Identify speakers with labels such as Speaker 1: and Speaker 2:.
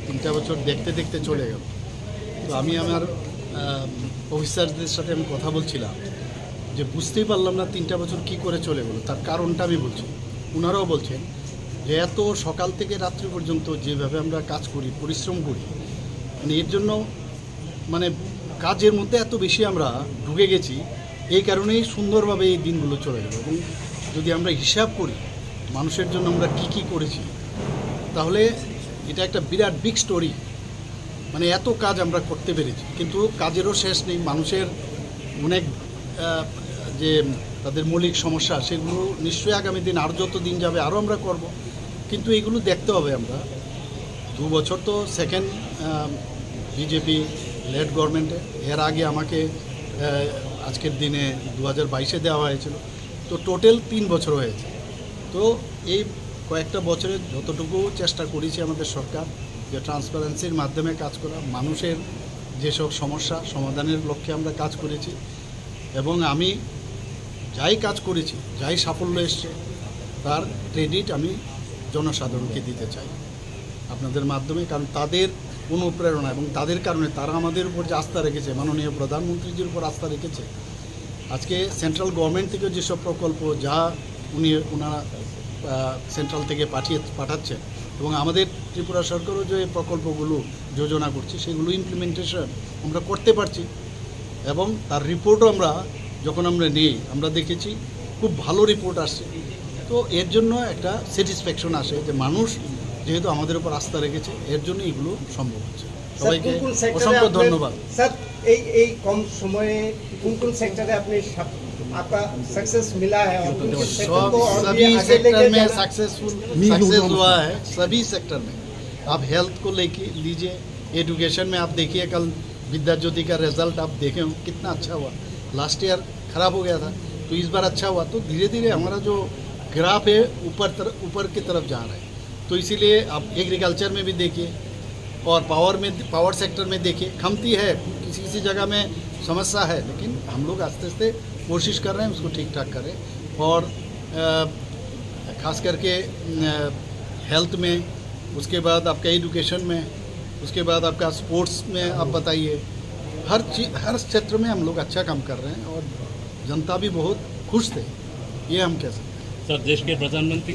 Speaker 1: 3টা বছর দেখতে দেখতে চলে গেল। তো আমি আমার অফিসারদের সাথে আমি কথা বলছিলাম যে বুঝতেই পারলাম না 3টা বছর কি করে চলে গেল। তার কারণটা আমি বলছি, ওনারাও বলছেন যে এত সকাল থেকে রাত্রি পর্যন্ত যেভাবে আমরা কাজ করি, পরিশ্রম করি, মানে এর জন্য মানে কাজের মধ্যে এত বেশি আমরা ঢুকে গেছি, এই কারণেই সুন্দরভাবে এই দিনগুলো চলে গেল। এবং যদি আমরা হিসাব করি মানুষের জন্য আমরা কি করেছি, তাহলে এটা একটা বিরাট বিগ স্টোরি। মানে এত কাজ আমরা করতে পেরেছি, কিন্তু কাজেরও শেষ নেই। মানুষের অনেক যে তাদের মৌলিক সমস্যা, সেগুলো নিশ্চয়ই আগামী দিন আর যত দিন যাবে আরও আমরা করব, কিন্তু এগুলো দেখতে হবে। আমরা 2 বছর তো সেকেন্ড বিজেপি লেড গভর্নমেন্টে, এর আগে আমাকে আজকের দিনে 2022-এ দেওয়া হয়েছিল। তো টোটাল 3 বছর হয়েছে। তো এই কয়েকটা বছরে যতটুকু চেষ্টা করেছি আমাদের সরকার, যে ট্রান্সপারেন্সির মাধ্যমে কাজ করা, মানুষের যেসব সমস্যা সমাধানের লক্ষ্যে আমরা কাজ করেছি। এবং আমি যাই কাজ করেছি, যাই সাফল্য এসছে, তার ক্রেডিট আমি জনসাধারণকে দিতে চাই আপনাদের মাধ্যমে। কারণ তাদের অনুপ্রেরণা এবং তাদের কারণে তারা আমাদের উপর যে আস্থা রেখেছে, মাননীয় প্রধানমন্ত্রীজির উপর আস্থা রেখেছে। আজকে সেন্ট্রাল গভর্নমেন্ট থেকে যেসব প্রকল্প যা ওনারা সেন্ট্রাল থেকে পাঠাচ্ছে, এবং আমাদের ত্রিপুরা সরকারও যে প্রকল্পগুলো যোজনা করছে, সেগুলো ইমপ্লিমেন্টেশন আমরা করতে পারছি। এবং তার রিপোর্টও আমরা যখন আমরা নিই, আমরা দেখেছি খুব ভালো রিপোর্ট আসছে। তো এর জন্য একটা স্যাটিসফ্যাকশন আসে যে মানুষ যেহেতু আমাদের উপর আস্থা রেখেছে, এর জন্য এগুলো সম্ভব হচ্ছে। সবাইকে অসংখ্য ধন্যবাদ।
Speaker 2: স্যার, এই কম সময়ে কোন सेक्टर আপনি आपका सक्सेस मिला है और
Speaker 1: सभी सेक्टर में सक्सेस हुआ है, सभी सेक्टर में। आप हेल्थ को लेके लीजिए, एजुकेशन में आप देखिए, कल विद्या ज्योति का रिजल्ट आप देखे हो कितना अच्छा हुआ। लास्ट ईयर खराब हो गया था, तो इस बार अच्छा हुआ। तो धीरे धीरे हमारा जो ग्राफ है ऊपर की तरफ जा रहा है। तो इसीलिए आप एग्रीकल्चर में भी देखिए और पावर सेक्टर में देखिए, खमती है, किसी जगह में समस्या है, लेकिन हम लोग आस्ते आस्ते कोशिश कर रहे हैं उसको ठीक ठाक करें। और ख़ास करके हेल्थ में, उसके बाद आपका एजुकेशन में, उसके बाद आपका स्पोर्ट्स में आप बताइए, हर क्षेत्र में हम लोग अच्छा काम कर रहे हैं और जनता भी बहुत खुश थे, ये हम कह सकते हैं।
Speaker 3: सर, देश के प्रधानमंत्री